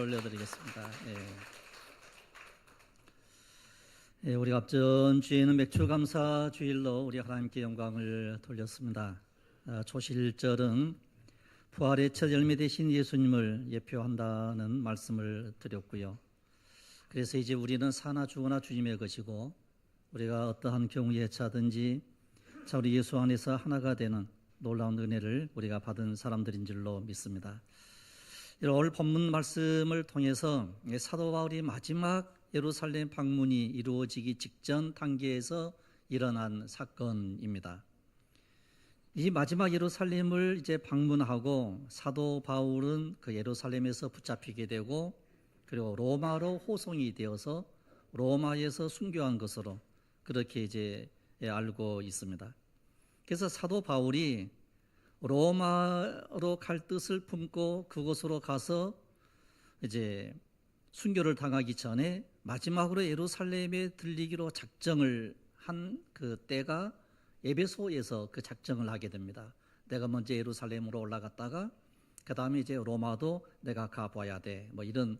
올려드리겠습니다. 우리가 앞전 주에는 맥주감사 주일로 우리 하나님께 영광을 돌렸습니다. 초실절은 부활의 첫 열매 되신 예수님을 예표한다는 말씀을 드렸고요. 그래서 이제 우리는 사나 죽으나 주님의 것이고, 우리가 어떠한 경우에 처하든지 우리 예수 안에서 하나가 되는 놀라운 은혜를 우리가 받은 사람들인 줄로 믿습니다. 오늘 본문 말씀을 통해서 사도 바울이 마지막 예루살렘 방문이 이루어지기 직전 단계에서 일어난 사건입니다. 이 마지막 예루살렘을 이제 방문하고 사도 바울은 그 예루살렘에서 붙잡히게 되고, 그리고 로마로 호송이 되어서 로마에서 순교한 것으로 그렇게 이제 알고 있습니다. 그래서 사도 바울이 로마로 갈 뜻을 품고 그곳으로 가서 이제 순교를 당하기 전에 마지막으로 예루살렘에 들리기로 작정을 한 그 때가 에베소에서 그 작정을 하게 됩니다. 내가 먼저 예루살렘으로 올라갔다가 그 다음에 이제 로마도 내가 가봐야 돼. 뭐 이런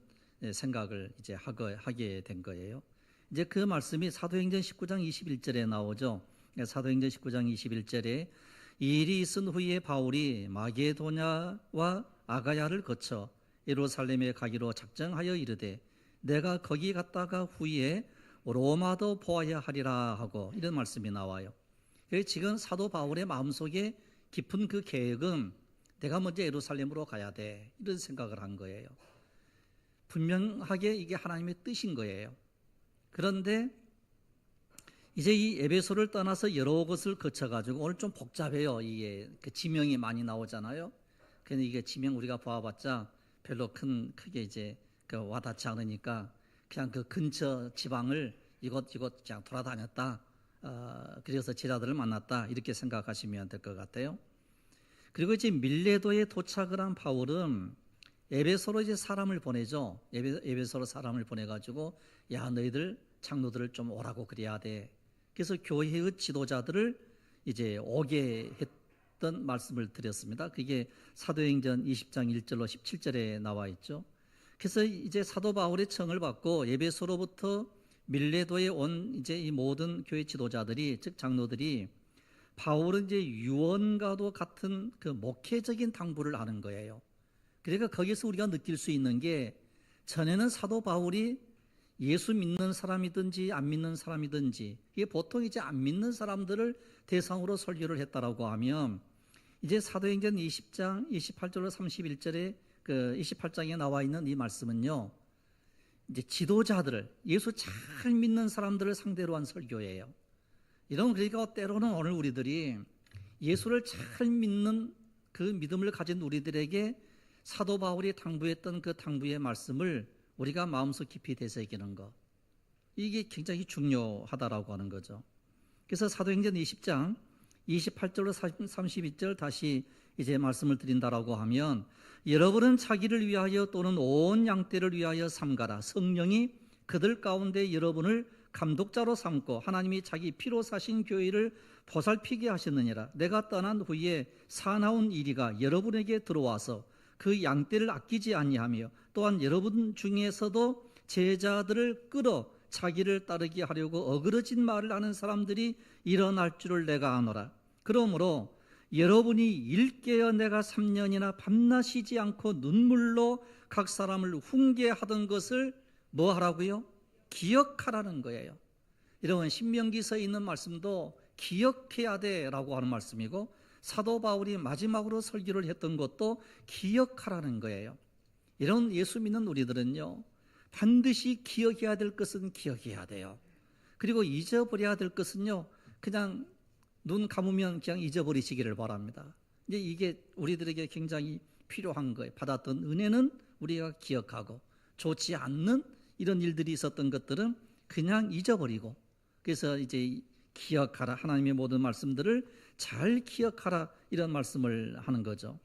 생각을 이제 하게 된 거예요. 이제 그 말씀이 사도행전 19장 21절에 나오죠. 사도행전 19장 21절에 이 일이 있은 후에 바울이 마게도냐와 아가야를 거쳐 예루살렘에 가기로 작정하여 이르되 내가 거기 갔다가 후에 로마도 보아야 하리라 하고, 이런 말씀이 나와요. 지금 사도 바울의 마음속에 깊은 그 계획은 내가 먼저 예루살렘으로 가야 돼, 이런 생각을 한 거예요. 분명하게 이게 하나님의 뜻인 거예요. 그런데 이제 이 에베소를 떠나서 여러 곳을 거쳐가지고, 오늘 좀 복잡해요. 이게 그 지명이 많이 나오잖아요. 근데 이게 지명 우리가 보아봤자 별로 크게 이제 그 와닿지 않으니까 그냥 그 근처 지방을 이곳 그냥 돌아다녔다. 그래서 제자들을 만났다, 이렇게 생각하시면 될 것 같아요. 그리고 이제 밀레도에 도착을 한 바울은 에베소로 이제 사람을 보내죠. 에베소로 사람을 보내가지고 야, 너희들 장로들을 좀 오라고 그래야 돼. 그래서 교회의 지도자들을 이제 오게 했던 말씀을 드렸습니다. 그게 사도행전 20장 1절로 17절에 나와 있죠. 그래서 이제 사도 바울의 청을 받고 에베소로부터 밀레도에 온 이제 이 모든 교회 지도자들이, 즉 장로들이 바울은 이제 유언과도 같은 그 목회적인 당부를 하는 거예요. 그러니까 거기서 우리가 느낄 수 있는 게, 전에는 사도 바울이 예수 믿는 사람이든지 안 믿는 사람이든지, 이게 보통 이제 안 믿는 사람들을 대상으로 설교를 했다라고 하면, 이제 사도행전 20장 28절로 31절에 그 28장에 나와 있는 이 말씀은요, 이제 지도자들을, 예수 잘 믿는 사람들을 상대로 한 설교예요. 이런, 그러니까 때로는 오늘 우리들이 예수를 잘 믿는 그 믿음을 가진 우리들에게 사도 바울이 당부했던 그 당부의 말씀을 우리가 마음속 깊이 되새기는 것, 이게 굉장히 중요하다라고 하는 거죠. 그래서 사도행전 20장 28절로 32절 다시 이제 말씀을 드린다라고 하면, 여러분은 자기를 위하여 또는 온 양떼를 위하여 삼가라. 성령이 그들 가운데 여러분을 감독자로 삼고 하나님이 자기 피로 사신 교회를 보살피게 하셨느니라. 내가 떠난 후에 사나운 이리가 여러분에게 들어와서 그 양떼를 아끼지 아니하며, 또한 여러분 중에서도 제자들을 끌어 자기를 따르게 하려고 어그러진 말을 하는 사람들이 일어날 줄을 내가 아노라. 그러므로 여러분이 일깨어 내가 3년이나 밤낮 쉬지 않고 눈물로 각 사람을 훈계하던 것을 뭐 하라고요? 기억하라는 거예요. 여러분, 신명기서에 있는 말씀도 기억해야 돼라고 하는 말씀이고, 사도 바울이 마지막으로 설교를 했던 것도 기억하라는 거예요. 이런 예수 믿는 우리들은요, 반드시 기억해야 될 것은 기억해야 돼요. 그리고 잊어버려야 될 것은요, 그냥 눈 감으면 그냥 잊어버리시기를 바랍니다. 이제 이게 우리들에게 굉장히 필요한 거예요. 받았던 은혜는 우리가 기억하고, 좋지 않는 이런 일들이 있었던 것들은 그냥 잊어버리고, 그래서 이제 기억하라, 하나님의 모든 말씀들을 잘 기억하라, 이런 말씀을 하는 거죠.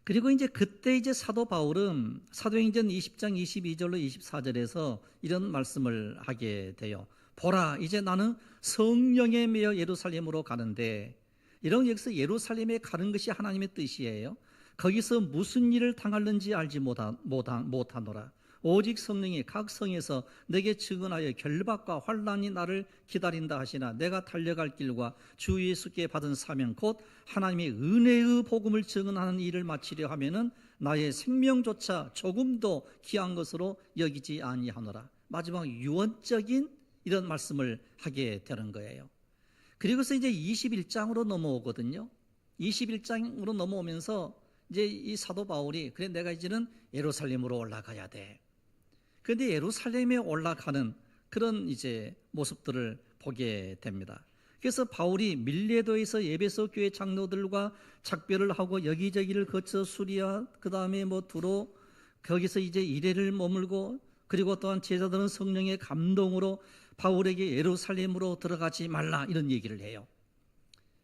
그리고 이제 그때 이제 사도 바울은 사도행전 20장 22절로 24절에서 이런 말씀을 하게 돼요. 보라, 이제 나는 성령에 매여 예루살렘으로 가는데, 이런 여기서 예루살렘에 가는 것이 하나님의 뜻이에요. 거기서 무슨 일을 당할는지 알지 못하노라. 오직 성령이 각 성에서 내게 증언하여 결박과 환난이 나를 기다린다 하시나 내가 달려갈 길과 주 예수께 받은 사명 곧 하나님의 은혜의 복음을 증언하는 일을 마치려 하면은 나의 생명조차 조금도 귀한 것으로 여기지 아니하노라. 마지막 유언적인 이런 말씀을 하게 되는 거예요. 그리고서 이제 21장으로 넘어오거든요. 21장으로 넘어오면서 이제 이 사도 바울이 그래 내가 이제는 예루살렘으로 올라가야 돼. 그런데 예루살렘에 올라가는 그런 이제 모습들을 보게 됩니다. 그래서 바울이 밀레도에서 에베소 교회 장로들과 작별을 하고 여기저기를 거쳐 수리아 그다음에 두로 거기서 이제 이레를 머물고 그리고 또한 제자들은 성령의 감동으로 바울에게 예루살렘으로 들어가지 말라 이런 얘기를 해요.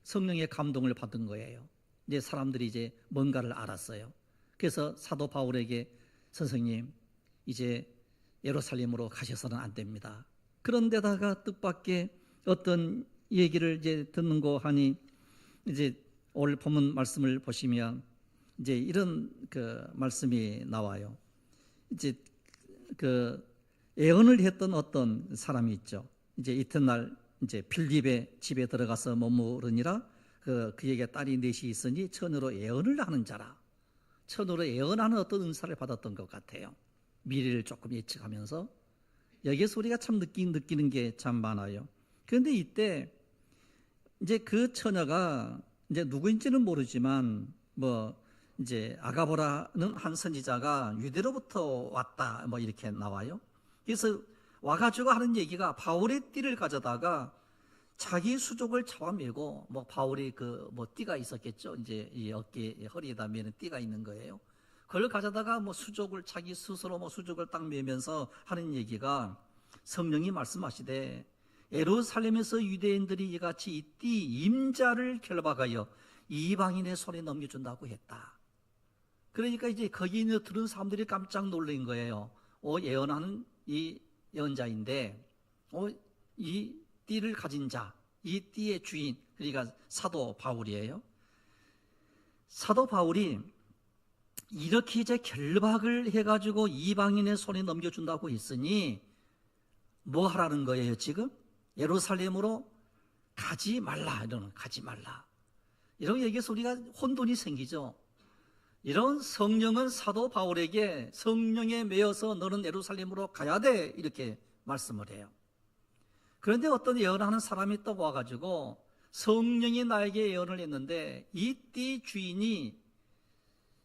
성령의 감동을 받은 거예요. 이제 사람들이 이제 뭔가를 알았어요. 그래서 사도 바울에게 선생님 이제 예루살렘으로 가셔서는 안 됩니다. 그런데다가 뜻밖의 어떤 얘기를 이제 듣는고 하니 이제 오늘 본문 말씀을 보시면 이제 이런 그 말씀이 나와요. 이제 그 예언을 했던 어떤 사람이 있죠. 이제 이튿날 이제 빌립의 집에 들어가서 머무르니라 그에게 딸이 넷이 있으니 천으로 예언을 하는 자라. 천으로 예언하는 어떤 은사를 받았던 것 같아요. 미래를 조금 예측하면서 여기에서 우리가 참 느끼는 게 참 많아요. 그런데 이때 이제 그 처녀가 이제 누구인지는 모르지만 이제 아가보라는 한 선지자가 유대로부터 왔다 이렇게 나와요. 그래서 와가지고 하는 얘기가 바울의 띠를 가져다가 자기 수족을 잡아매고 바울이 띠가 있었겠죠. 이제 이 어깨 허리에다 매는 띠가 있는 거예요. 그걸 가져다가 수족을 자기 스스로 수족을 딱 매면서 하는 얘기가 성령이 말씀하시되 예루살렘에서 유대인들이 이같이 이 띠 임자를 결박하여 이방인의 손에 넘겨준다고 했다. 그러니까 이제 거기 있는 들은 사람들이 깜짝 놀란 거예요. 예언하는 이 예언자인데 이 띠를 가진 자, 이 띠의 주인, 그러니까 사도 바울이에요. 사도 바울이 이렇게 이제 결박을 해가지고 이방인의 손에 넘겨준다고 했으니 뭐 하라는 거예요 지금? 예루살렘으로 가지 말라. 가지 말라. 이런 얘기해서 우리가 혼돈이 생기죠. 이런 성령은 사도 바울에게 성령에 매여서 너는 예루살렘으로 가야 돼 이렇게 말씀을 해요. 그런데 어떤 예언하는 사람이 또 와가지고 성령이 나에게 예언을 했는데 이 띠 주인이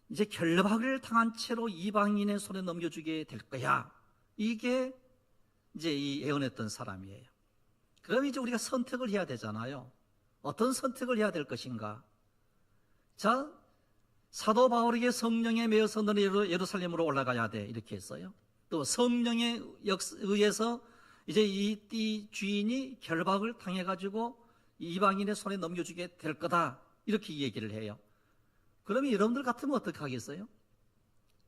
이제 결박을 당한 채로 이방인의 손에 넘겨주게 될 거야. 이게 이제 이 예언했던 사람이에요. 그럼 이제 우리가 선택을 해야 되잖아요. 어떤 선택을 해야 될 것인가? 자, 사도 바울에게 성령에 매여서 너는 예루살렘으로 올라가야 돼 이렇게 했어요. 또 성령에 의해서 이제 이 띠 주인이 결박을 당해가지고 이방인의 손에 넘겨주게 될 거다 이렇게 얘기를 해요. 그러면 여러분들 같으면 어떻게 하겠어요?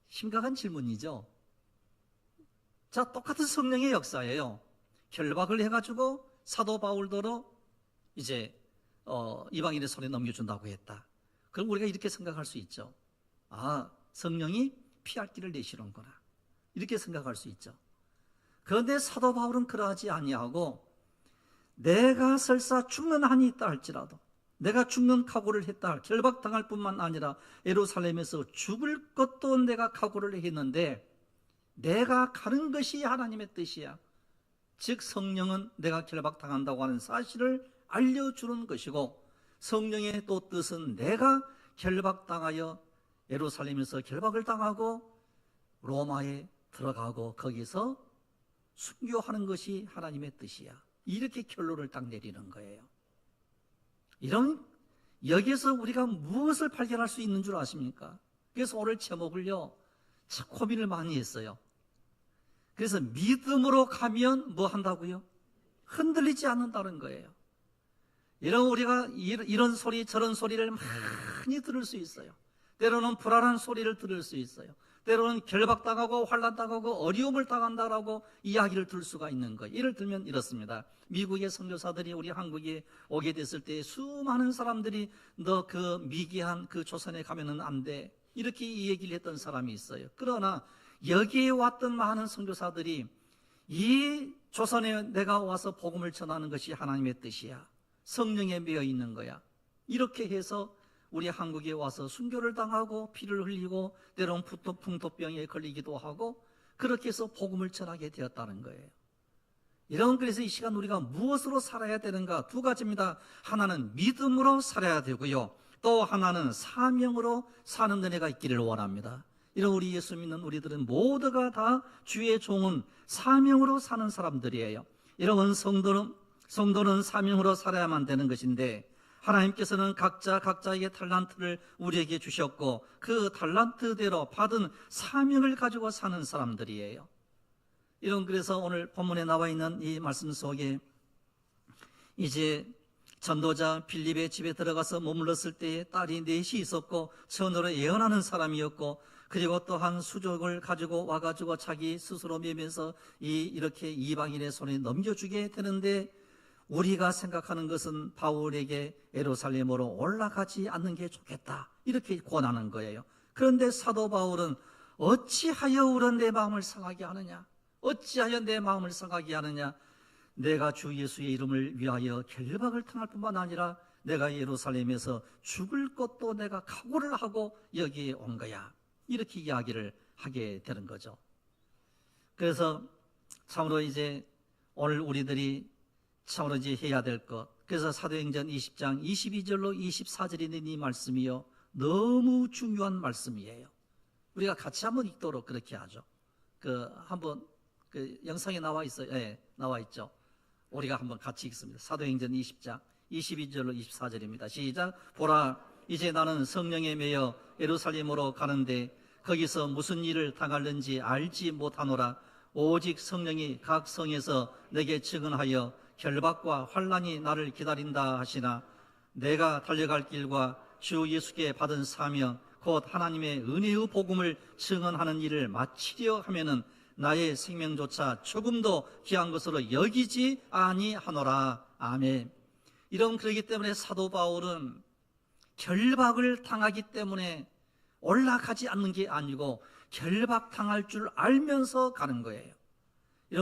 심각한 질문이죠. 자, 똑같은 성령의 역사예요. 결박을 해가지고 사도 바울도로 이제 이방인의 손에 넘겨준다고 했다. 그럼 우리가 이렇게 생각할 수 있죠. 아, 성령이 피할 길을 내시는구나. 이렇게 생각할 수 있죠. 그런데 사도 바울은 그러하지 아니하고 내가 설사 죽는 한이 있다 할지라도 내가 죽는 각오를 했다. 결박당할 뿐만 아니라 예루살렘에서 죽을 것도 내가 각오를 했는데 내가 가는 것이 하나님의 뜻이야. 즉 성령은 내가 결박당한다고 하는 사실을 알려주는 것이고 성령의 또 뜻은 내가 결박당하여 예루살렘에서 결박을 당하고 로마에 들어가고 거기서 순교하는 것이 하나님의 뜻이야. 이렇게 결론을 딱 내리는 거예요. 이런 여기에서 우리가 무엇을 발견할 수 있는 줄 아십니까? 그래서 오늘 제목을요 참 고민을 많이 했어요. 그래서 믿음으로 가면 뭐 한다고요? 흔들리지 않는다는 거예요. 우리가 이런 소리 저런 소리를 많이 들을 수 있어요. 때로는 불안한 소리를 들을 수 있어요. 때로는 결박당하고 환난당하고 어려움을 당한다라고 이야기를 들을 수가 있는 거예요. 예를 들면 이렇습니다. 미국의 선교사들이 우리 한국에 오게 됐을 때 수많은 사람들이 너 그 미개한 그 조선에 가면은 안 돼. 이렇게 이 얘기를 했던 사람이 있어요. 그러나 여기에 왔던 많은 선교사들이 이 조선에 내가 와서 복음을 전하는 것이 하나님의 뜻이야, 성령에 매여 있는 거야, 이렇게 해서 우리 한국에 와서 순교를 당하고 피를 흘리고 때로는 풍토병에 걸리기도 하고 그렇게 해서 복음을 전하게 되었다는 거예요. 그래서 이 시간 우리가 무엇으로 살아야 되는가? 두 가지입니다. 하나는 믿음으로 살아야 되고요, 또 하나는 사명으로 사는 은혜가 있기를 원합니다. 이런 우리 예수 믿는 우리들은 모두가 다 주의 종은 사명으로 사는 사람들이에요. 이런 성도는 사명으로 살아야만 되는 것인데, 하나님께서는 각자에게 탈란트를 우리에게 주셨고 그 탈란트대로 받은 사명을 가지고 사는 사람들이에요. 그래서 오늘 본문에 나와 있는 이 말씀 속에 이제 전도자 빌립의 집에 들어가서 머물렀을 때에 딸이 넷이 있었고 전으로 예언하는 사람이었고, 그리고 또한 수족을 가지고 와가지고 자기 스스로 매면서 이렇게 이방인의 손에 넘겨주게 되는데, 우리가 생각하는 것은 바울에게 예루살렘으로 올라가지 않는 게 좋겠다, 이렇게 권하는 거예요. 그런데 사도 바울은 어찌하여 울은 내 마음을 상하게 하느냐, 어찌하여 내 마음을 상하게 하느냐, 내가 주 예수의 이름을 위하여 결박을 당할 뿐만 아니라 내가 예루살렘에서 죽을 것도 내가 각오를 하고 여기에 온 거야, 이렇게 이야기를 하게 되는 거죠. 그래서 참으로 이제 오늘 우리들이 참으로 이제 해야 될 것, 그래서 사도행전 20장 22절로 24절에 있는 이 말씀이요, 너무 중요한 말씀이에요. 우리가 같이 한번 읽도록 그렇게 하죠. 한번 영상에 나와 있어요. 네, 나와 있죠. 우리가 한번 같이 읽습니다. 사도행전 20장 22절로 24절입니다. 시작. 보라, 이제 나는 성령에 매여 예루살렘으로 가는데 거기서 무슨 일을 당할는지 알지 못하노라. 오직 성령이 각 성에서 내게 증언하여 결박과 환난이 나를 기다린다 하시나, 내가 달려갈 길과 주 예수께 받은 사명 곧 하나님의 은혜의 복음을 증언하는 일을 마치려 하면은 나의 생명조차 조금도 귀한 것으로 여기지 아니하노라. 아멘. 그러기 때문에 사도 바울은 결박을 당하기 때문에 올라가지 않는 게 아니고 결박당할 줄 알면서 가는 거예요.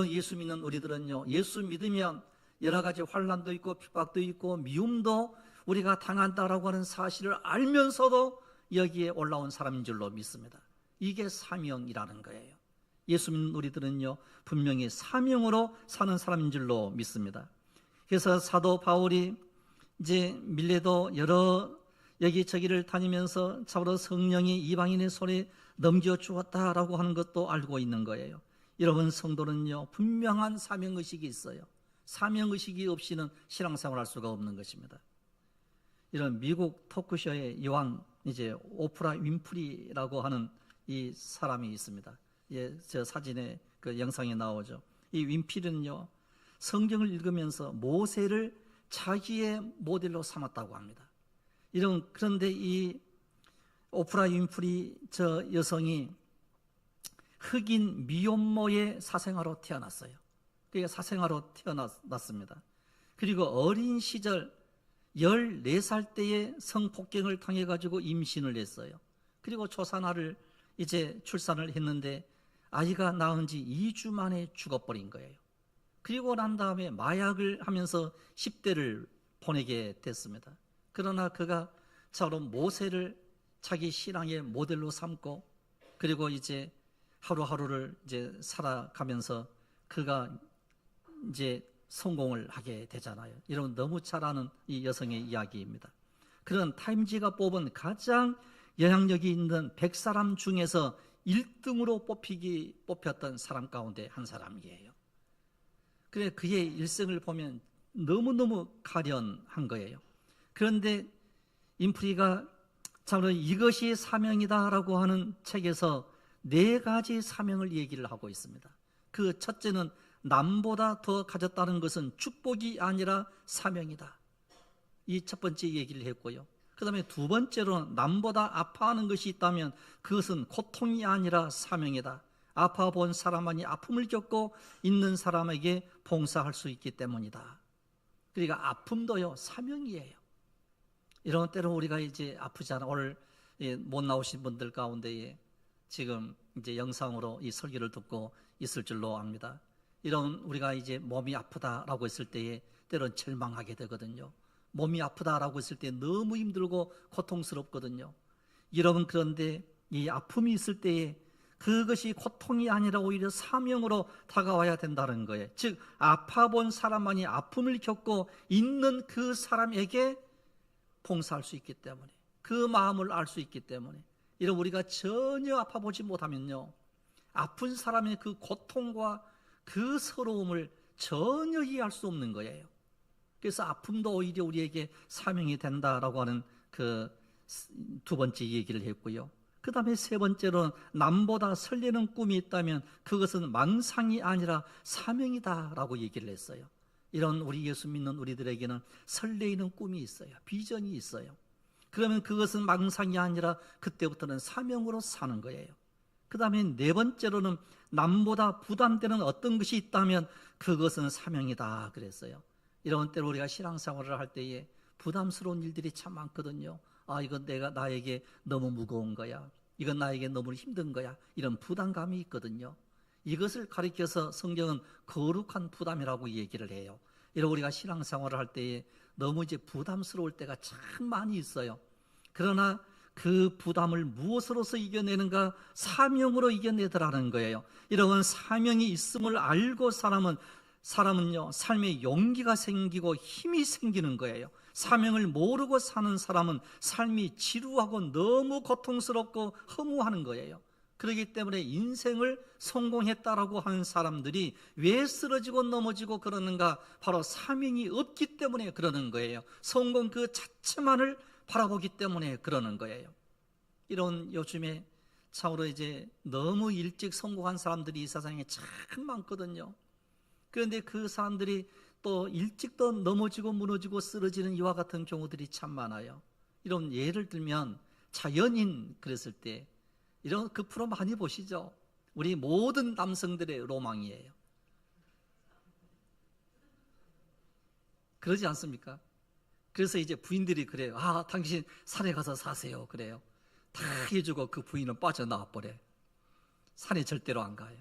예수 믿는 우리들은요, 예수 믿으면 여러 가지 환난도 있고 핍박도 있고 미움도 우리가 당한다라고 하는 사실을 알면서도 여기에 올라온 사람인 줄로 믿습니다. 이게 사명이라는 거예요. 예수 믿는 우리들은요, 분명히 사명으로 사는 사람인 줄로 믿습니다. 그래서 사도 바울이 이제 밀레도 여러 여기저기를 다니면서 참으로 성령이 이방인의 손에 넘겨주었다라고 하는 것도 알고 있는 거예요. 여러분, 성도는요, 분명한 사명의식이 있어요. 사명의식이 없이는 신앙생활 할 수가 없는 것입니다. 이런 미국 토크쇼의 여왕, 이제 오프라 윈프리라고 하는 이 사람이 있습니다. 예, 저 사진에 그 영상에 나오죠. 이 윈프리는요, 성경을 읽으면서 모세를 자기의 모델로 삼았다고 합니다. 그런데 이 오프라 윈프리 저 여성이 흑인 미혼모의 사생아로 태어났어요. 그게 사생아로 태어났습니다. 그리고 어린 시절 14살 때에 성폭행을 당해가지고 임신을 했어요. 그리고 조산아를 이제 출산을 했는데 아이가 낳은 지 2주 만에 죽어버린 거예요. 그리고 난 다음에 마약을 하면서 10대를 보내게 됐습니다. 그러나 그가 참으로 모세를 자기 신앙의 모델로 삼고, 그리고 이제 하루하루를 이제 살아가면서 그가 이제 성공을 하게 되잖아요. 이런 너무 잘 아는 이 여성의 이야기입니다. 그런 타임지가 뽑은 가장 영향력이 있는 100사람 중에서 1등으로 뽑혔던 사람 가운데 한 사람이에요. 그래, 그의 일생을 보면 너무너무 가련한 거예요. 그런데 인프리가 참으로 이것이 사명이다라고 하는 책에서 4가지 사명을 얘기를 하고 있습니다. 그 첫째는 남보다 더 가졌다는 것은 축복이 아니라 사명이다. 이 첫 번째 얘기를 했고요. 그 다음에 두 번째로는 남보다 아파하는 것이 있다면 그것은 고통이 아니라 사명이다. 아파 본 사람만이 아픔을 겪고 있는 사람에게 봉사할 수 있기 때문이다. 그러니까 아픔도요, 사명이에요. 이런 때로 우리가 이제 아프잖아. 오늘 못 나오신 분들 가운데에 지금 이제 영상으로 이 설교를 듣고 있을 줄로 압니다. 이런 우리가 이제 몸이 아프다라고 했을 때에 때론 절망하게 되거든요. 몸이 아프다라고 했을 때 너무 힘들고 고통스럽거든요. 여러분, 그런데 이 아픔이 있을 때에 그것이 고통이 아니라 오히려 사명으로 다가와야 된다는 거예요. 즉, 아파본 사람만이 아픔을 겪고 있는 그 사람에게 봉사할 수 있기 때문에, 그 마음을 알 수 있기 때문에, 이런 우리가 전혀 아파보지 못하면요, 아픈 사람의 그 고통과 그 서러움을 전혀 이해할 수 없는 거예요. 그래서 아픔도 오히려 우리에게 사명이 된다라고 하는 그 두 번째 얘기를 했고요. 그 다음에 세 번째로는 남보다 설레는 꿈이 있다면 그것은 망상이 아니라 사명이다라고 얘기를 했어요. 이런 우리 예수 믿는 우리들에게는 설레이는 꿈이 있어요. 비전이 있어요. 그러면 그것은 망상이 아니라 그때부터는 사명으로 사는 거예요. 그 다음에 네 번째로는 남보다 부담되는 어떤 것이 있다면 그것은 사명이다 그랬어요. 이런 때로 우리가 신앙생활을 할 때에 부담스러운 일들이 참 많거든요. 이건 나에게 너무 무거운 거야. 이건 나에게 너무 힘든 거야. 이런 부담감이 있거든요. 이것을 가리켜서 성경은 거룩한 부담이라고 얘기를 해요. 이런 우리가 신앙생활을 할 때에 너무 이제 부담스러울 때가 참 많이 있어요. 그러나 그 부담을 무엇으로서 이겨내는가? 사명으로 이겨내더라는 거예요. 이런 사명이 있음을 알고 사람은요, 삶에 용기가 생기고 힘이 생기는 거예요. 사명을 모르고 사는 사람은 삶이 지루하고 너무 고통스럽고 허무하는 거예요. 그렇기 때문에 인생을 성공했다라고 하는 사람들이 왜 쓰러지고 넘어지고 그러는가? 바로 사명이 없기 때문에 그러는 거예요. 성공 그 자체만을 바라보기 때문에 그러는 거예요. 이런 요즘에 참으로 이제 너무 일찍 성공한 사람들이 이 세상에 참 많거든요. 그런데 그 사람들이 또 일찍 또 넘어지고 무너지고 쓰러지는 이와 같은 경우들이 참 많아요. 이런 예를 들면 자연인 그랬을 때 이런 그 프로 많이 보시죠. 우리 모든 남성들의 로망이에요. 그러지 않습니까? 그래서 이제 부인들이 그래요. 당신 산에 가서 사세요. 그래요. 다 해주고 그 부인은 빠져나와 버려요. 산에 절대로 안 가요.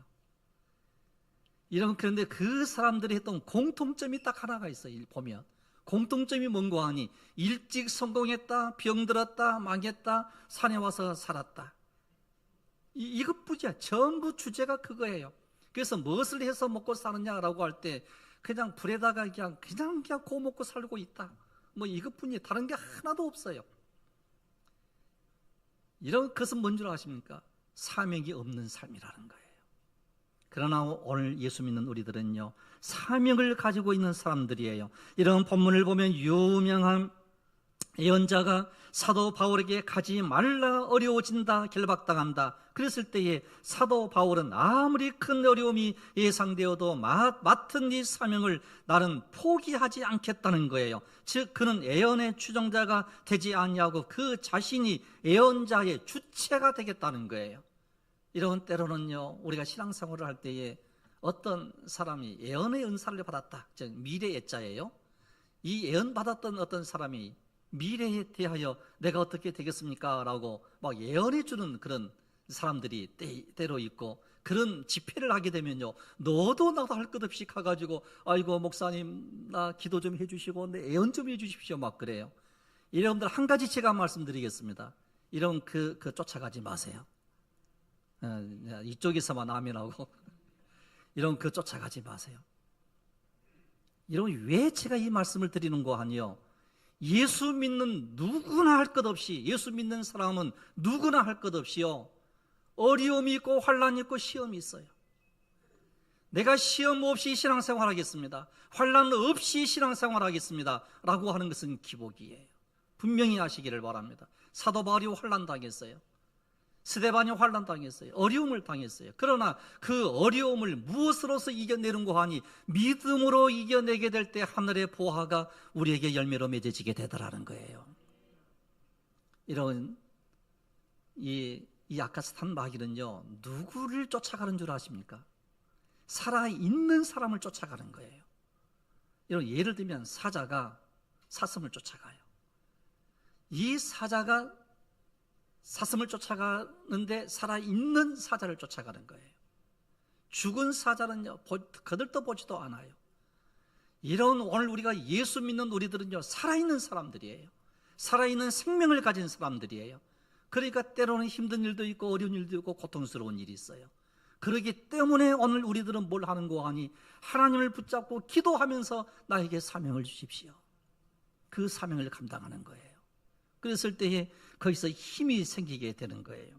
그런데 그 사람들이 했던 공통점이 딱 하나가 있어요. 보면 공통점이 뭔가 하니 일찍 성공했다, 병들었다, 망했다, 산에 와서 살았다. 이것뿐이야. 전부 주제가 그거예요. 그래서 무엇을 해서 먹고 사느냐라고 할 때 그냥 불에다가 그냥 구워 먹고 살고 있다. 뭐 이것뿐이에요. 다른 게 하나도 없어요. 이런 것은 뭔 줄 아십니까? 사명이 없는 삶이라는 거예요. 그러나 오늘 예수 믿는 우리들은요, 사명을 가지고 있는 사람들이에요. 이런 본문을 보면 유명한 예언자가 사도 바울에게 가지 말라, 어려워진다, 결박당한다 그랬을 때에 사도 바울은 아무리 큰 어려움이 예상되어도 맡은 이 사명을 나는 포기하지 않겠다는 거예요. 즉 그는 예언의 추종자가 되지 아니하고 그 자신이 예언자의 주체가 되겠다는 거예요. 이런 때로는요, 우리가 신앙생활을 할 때에 어떤 사람이 예언의 은사를 받았다, 즉 미래의 자예요. 이 예언 받았던 어떤 사람이 미래에 대하여 내가 어떻게 되겠습니까? 라고 막 예언해 주는 그런 사람들이 때로 있고, 그런 집회를 하게 되면요, 너도 나도 할 것 없이 가가지고 아이고 목사님 나 기도 좀 해주시고 내 예언 좀 해주십시오 막 그래요. 여러분들 한 가지 제가 말씀드리겠습니다. 이런 그 쫓아가지 마세요. 이쪽에서만 아멘하고 이런 쫓아가지 마세요. 이런 왜 제가 이 말씀을 드리는 거 아니요? 예수 믿는 누구나 할 것 없이, 예수 믿는 사람은 누구나 할 것 없이요, 어려움이 있고 환란이 있고 시험이 있어요. 내가 시험 없이 신앙생활 하겠습니다, 환란 없이 신앙생활 하겠습니다 라고 하는 것은 기복이에요. 분명히 아시기를 바랍니다. 사도 바울이 환란 당했어요. 스데반이 환난 당했어요. 어려움을 당했어요. 그러나 그 어려움을 무엇으로서 이겨내는고 하니 믿음으로 이겨내게 될 때 하늘의 보화가 우리에게 열매로 맺어지게 되더라는 거예요. 이런 이 아카스탄 마귀는요, 누구를 쫓아가는 줄 아십니까? 살아있는 사람을 쫓아가는 거예요. 이런 예를 들면 사자가 사슴을 쫓아가요. 이 사자가 사슴을 쫓아가는데 살아있는 사자를 쫓아가는 거예요. 죽은 사자는요, 거들떠 보지도 않아요. 이런 오늘 우리가 예수 믿는 우리들은요, 살아있는 사람들이에요. 살아있는 생명을 가진 사람들이에요. 그러니까 때로는 힘든 일도 있고 어려운 일도 있고 고통스러운 일이 있어요. 그렇기 때문에 오늘 우리들은 뭘 하는고 하니 하나님을 붙잡고 기도하면서 나에게 사명을 주십시오. 그 사명을 감당하는 거예요. 그랬을 때에 거기서 힘이 생기게 되는 거예요.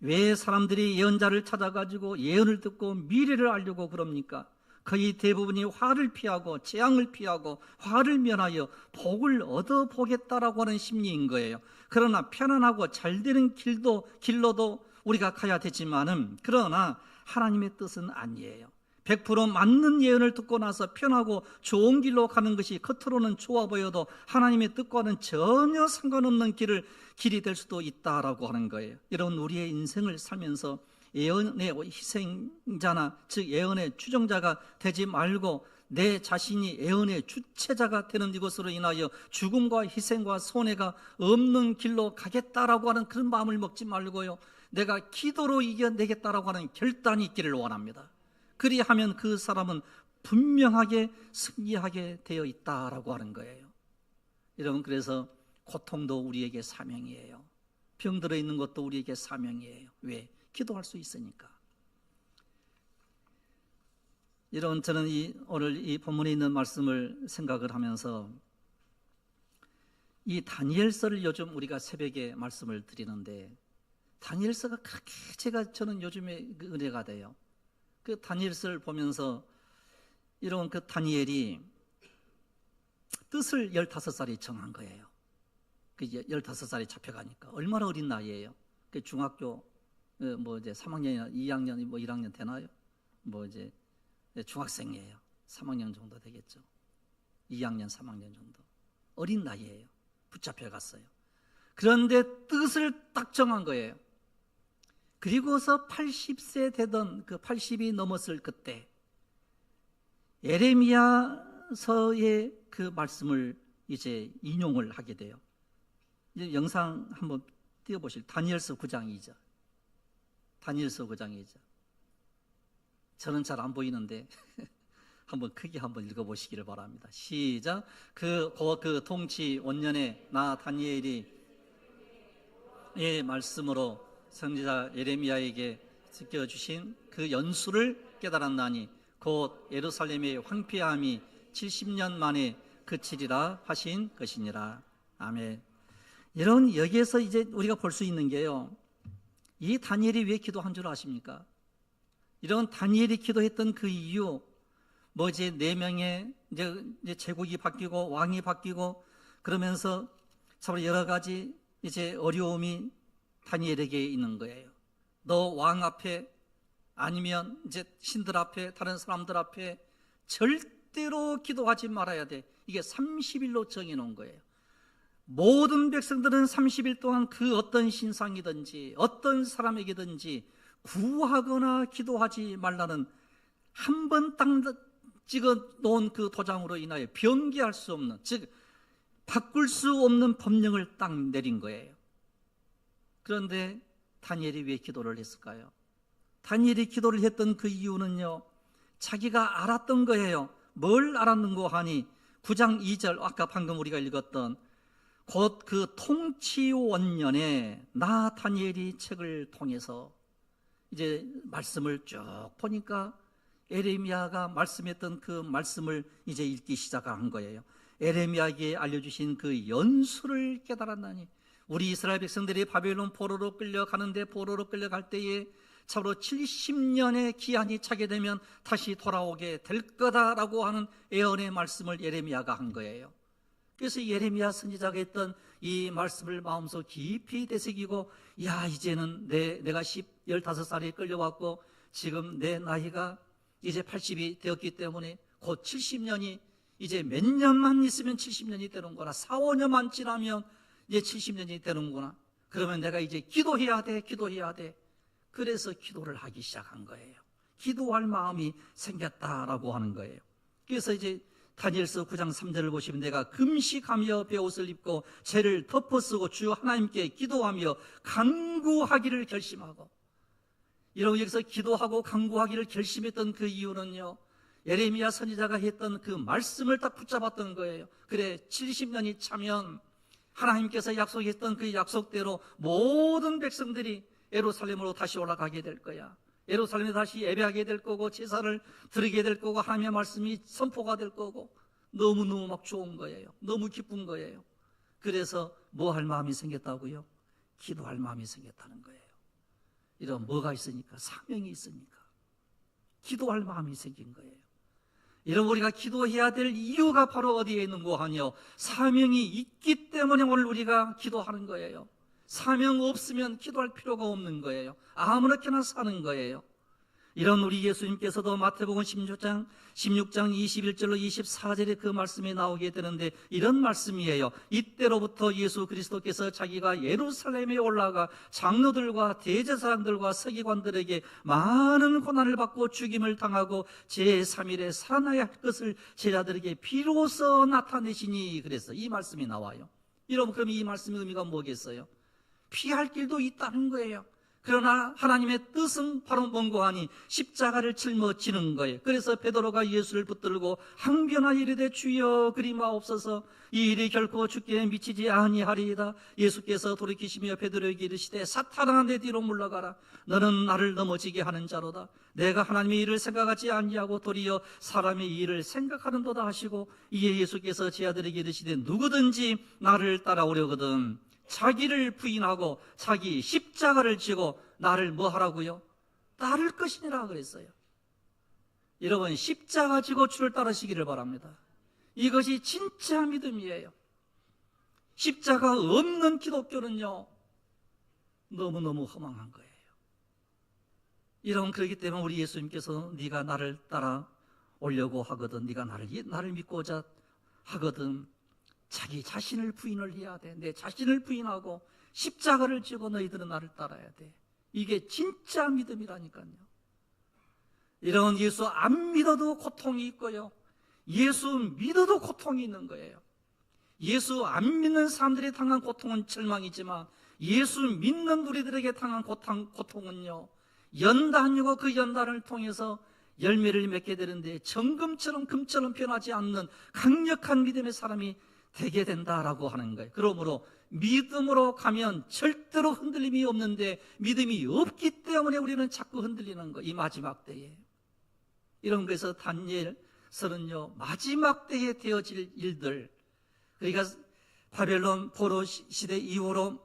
왜 사람들이 예언자를 찾아가지고 예언을 듣고 미래를 알려고 그럽니까? 거의 대부분이 화를 피하고 재앙을 피하고 화를 면하여 복을 얻어보겠다라고 하는 심리인 거예요. 그러나 편안하고 잘 되는 길로도 우리가 가야 되지만은, 그러나 하나님의 뜻은 아니에요. 100% 맞는 예언을 듣고 나서 편하고 좋은 길로 가는 것이 겉으로는 좋아 보여도 하나님의 뜻과는 전혀 상관없는 길이 될 수도 있다라고 하는 거예요. 이런 우리의 인생을 살면서 예언의 희생자나 즉 예언의 추종자가 되지 말고 내 자신이 예언의 주체자가 되는 이것으로 인하여 죽음과 희생과 손해가 없는 길로 가겠다라고 하는 그런 마음을 먹지 말고요, 내가 기도로 이겨내겠다라고 하는 결단이 있기를 원합니다. 그리하면 그 사람은 분명하게 승리하게 되어 있다라고 하는 거예요. 여러분, 그래서 고통도 우리에게 사명이에요. 병들어 있는 것도 우리에게 사명이에요. 왜? 기도할 수 있으니까. 여러분, 저는 오늘 이 본문에 있는 말씀을 생각을 하면서 이 다니엘서를 요즘 우리가 새벽에 말씀을 드리는데, 다니엘서가 그렇게 저는 요즘에 은혜가 돼요. 그 다니엘서를 보면서 이런 그 다니엘이 뜻을 15살이 정한 거예요. 그 15살이 잡혀가니까 얼마나 어린 나이예요. 그 중학교 이제 3학년이나 2학년, 1학년 되나요? 이제 중학생이에요. 3학년 정도 되겠죠. 2학년, 3학년 정도. 어린 나이예요. 붙잡혀갔어요. 그런데 뜻을 딱 정한 거예요. 그리고서 80세 되던 그 80이 넘었을 그때 예레미야서의 그 말씀을 이제 인용을 하게 돼요. 이제 영상 한번 띄워보실, 다니엘서 9장 2절. 다니엘서 9장 2절. 저는 잘 안 보이는데 한번 크게 한번 읽어보시기를 바랍니다. 시작. 그 통치 원년에 나 다니엘이 이 말씀으로 선지자 예레미야에게 지켜주신 그 연수를 깨달았나니 곧 예루살렘의 황폐함이 70년 만에 그치리라 하신 것이니라. 아멘. 이런 여기에서 이제 우리가 볼 수 있는 게요, 이 다니엘이 왜 기도한 줄 아십니까? 이런 다니엘이 기도했던 그 이유, 이제 4명의 이제 제국이 바뀌고 왕이 바뀌고 그러면서 서로 여러 가지 이제 어려움이 다니엘에게 있는 거예요. 너 왕 앞에 아니면 이제 신들 앞에 다른 사람들 앞에 절대로 기도하지 말아야 돼. 이게 30일로 정해놓은 거예요. 모든 백성들은 30일 동안 그 어떤 신상이든지 어떤 사람에게든지 구하거나 기도하지 말라는 한 번 딱 찍어 놓은 그 도장으로 인하여 변개할 수 없는, 즉 바꿀 수 없는 법령을 딱 내린 거예요. 그런데 다니엘이 왜 기도를 했을까요? 다니엘이 기도를 했던 그 이유는요, 자기가 알았던 거예요. 뭘 알았는고 하니 9장 2절, 아까 방금 우리가 읽었던 곧 그 통치 원년에 나 다니엘이 책을 통해서 이제 말씀을 쭉 보니까 예레미야가 말씀했던 그 말씀을 이제 읽기 시작한 거예요. 예레미야에게 알려주신 그 연수를 깨달았나니, 우리 이스라엘 백성들이 바벨론 포로로 끌려가는데, 포로로 끌려갈 때에 참으로 70년의 기한이 차게 되면 다시 돌아오게 될 거다라고 하는 예언의 말씀을 예레미야가 한 거예요. 그래서 예레미야 선지자가 했던 이 말씀을 마음속 깊이 되새기고, 야, 이제는 내가 15살에 끌려왔고 지금 내 나이가 이제 80이 되었기 때문에 곧 70년이 이제 몇 년만 있으면 70년이 되는구나. 4, 5년만 지나면 이제 70년이 되는구나. 그러면 내가 이제 기도해야 돼. 그래서 기도를 하기 시작한 거예요. 기도할 마음이 생겼다라고 하는 거예요. 그래서 이제 다니엘서 9장 3절을 보시면 내가 금식하며 베옷을 입고 죄를 덮어쓰고 주 하나님께 기도하며 간구하기를 결심하고, 여러분 여기서 기도하고 간구하기를 결심했던 그 이유는요, 예레미야 선지자가 했던 그 말씀을 딱 붙잡았던 거예요. 그래 70년이 차면 하나님께서 약속했던 그 약속대로 모든 백성들이 예루살렘으로 다시 올라가게 될 거야. 예루살렘에 다시 예배하게 될 거고 제사를 드리게 될 거고 하나님의 말씀이 선포가 될 거고, 너무너무 막 좋은 거예요. 너무 기쁜 거예요. 그래서 뭐 할 마음이 생겼다고요? 기도할 마음이 생겼다는 거예요. 이런 뭐가 있으니까? 사명이 있으니까 기도할 마음이 생긴 거예요. 이런 우리가 기도해야 될 이유가 바로 어디에 있는고 하뇨? 사명이 있기 때문에 오늘 우리가 기도하는 거예요. 사명 없으면 기도할 필요가 없는 거예요. 아무렇게나 사는 거예요. 이런 우리 예수님께서도 마태복음 16장 21절로 24절에 그 말씀이 나오게 되는데, 이런 말씀이에요. 이때로부터 예수 그리스도께서 자기가 예루살렘에 올라가 장로들과 대제사장들과 서기관들에게 많은 고난을 받고 죽임을 당하고 제3일에 살아나야 할 것을 제자들에게 비로소 나타내시니, 그래서 이 말씀이 나와요. 여러분, 그럼 이 말씀의 의미가 뭐겠어요? 피할 길도 있다는 거예요. 그러나 하나님의 뜻은 바로 뭔고 하니 십자가를 짊어지는 거예요. 그래서 베드로가 예수를 붙들고 항변하여 이르되 주여 그리 마옵소서, 이 일이 결코 주께 미치지 아니하리이다. 예수께서 돌이키시며 베드로에게 이르시되 사탄아 내 뒤로 물러가라. 너는 나를 넘어지게 하는 자로다. 내가 하나님의 일을 생각하지 아니하고 도리어 사람의 일을 생각하는도다 하시고, 이에 예수께서 제 아들에게 이르시되 누구든지 나를 따라오려거든 자기를 부인하고 자기 십자가를 지고 나를 뭐 하라고요? 따를 것이니라 그랬어요. 여러분, 십자가 지고 주를 따르시기를 바랍니다. 이것이 진짜 믿음이에요. 십자가 없는 기독교는요, 너무너무 허망한 거예요. 여러분, 그렇기 때문에 우리 예수님께서 네가 나를 따라오려고 하거든, 네가 나를 믿고자 하거든 자기 자신을 부인을 해야 돼. 내 자신을 부인하고 십자가를 지고 너희들은 나를 따라야 돼. 이게 진짜 믿음이라니까요. 이런 예수 안 믿어도 고통이 있고요, 예수 믿어도 고통이 있는 거예요. 예수 안 믿는 사람들이 당한 고통은 절망이지만 예수 믿는 우리들에게 당한 고통은요, 연단이고 그 연단을 통해서 열매를 맺게 되는데 정금처럼 금처럼 변하지 않는 강력한 믿음의 사람이 되게 된다라고 하는 거예요. 그러므로 믿음으로 가면 절대로 흔들림이 없는데, 믿음이 없기 때문에 우리는 자꾸 흔들리는 거예요. 이 마지막 때에. 이런 거에서 다니엘서는요, 마지막 때에 되어질 일들, 그러니까 바벨론 포로 시대 이후로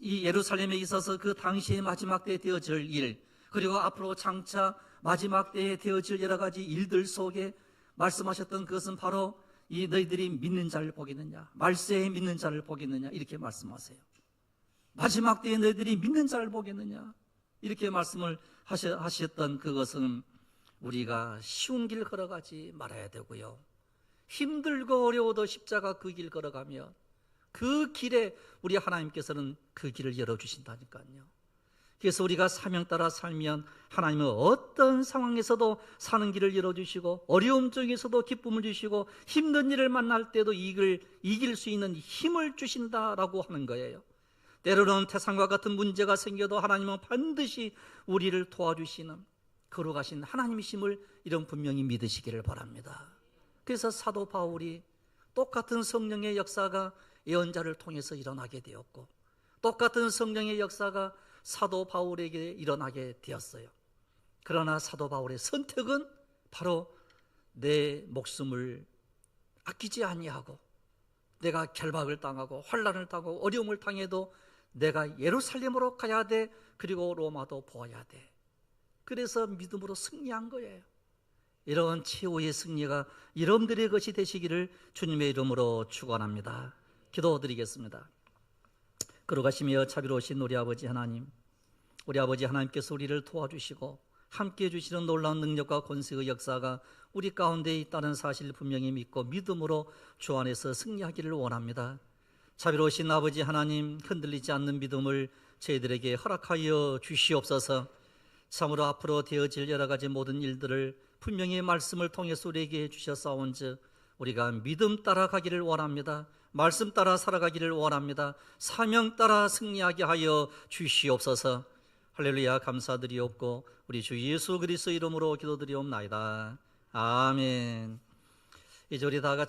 이 예루살렘에 있어서 그 당시의 마지막 때에 되어질 일, 그리고 앞으로 장차 마지막 때에 되어질 여러 가지 일들 속에 말씀하셨던 그것은 바로 이 너희들이 믿는 자를 보겠느냐, 말세에 믿는 자를 보겠느냐, 이렇게 말씀하세요. 마지막 때에 너희들이 믿는 자를 보겠느냐, 이렇게 말씀을 하셨던 그것은 우리가 쉬운 길 걸어가지 말아야 되고요, 힘들고 어려워도 십자가 그 길 걸어가면 그 길에 우리 하나님께서는 그 길을 열어주신다니까요. 그래서 우리가 사명 따라 살면 하나님은 어떤 상황에서도 사는 길을 열어주시고, 어려움 중에서도 기쁨을 주시고, 힘든 일을 만날 때도 이길 수 있는 힘을 주신다라고 하는 거예요. 때로는 태산과 같은 문제가 생겨도 하나님은 반드시 우리를 도와주시는 거룩하신 하나님이심을 이런 분명히 믿으시기를 바랍니다. 그래서 사도 바울이 똑같은 성령의 역사가 예언자를 통해서 일어나게 되었고, 똑같은 성령의 역사가 사도 바울에게 일어나게 되었어요. 그러나 사도 바울의 선택은 바로 내 목숨을 아끼지 아니하고, 내가 결박을 당하고 환난을 당하고 어려움을 당해도 내가 예루살렘으로 가야 돼, 그리고 로마도 보아야 돼. 그래서 믿음으로 승리한 거예요. 이런 최후의 승리가 여러분들의 것이 되시기를 주님의 이름으로 축원합니다. 기도드리겠습니다. 걸어가시며 자비로우신 우리 아버지 하나님, 우리 아버지 하나님께서 우리를 도와주시고 함께해 주시는 놀라운 능력과 권세의 역사가 우리 가운데 있다는 사실을 분명히 믿고 믿음으로 주 안에서 승리하기를 원합니다. 자비로우신 아버지 하나님, 흔들리지 않는 믿음을 저희들에게 허락하여 주시옵소서. 참으로 앞으로 되어질 여러 가지 모든 일들을 분명히 말씀을 통해서 우리에게 주셨사온즉 우리가 믿음 따라 가기를 원합니다. 말씀 따라 살아가기를 원합니다. 사명 따라 승리하게 하여 주시옵소서. 할렐루야. 감사드리옵고 우리 주 예수 그리스도 이름으로 기도드리옵나이다. 아멘. 이제 우리 다 같이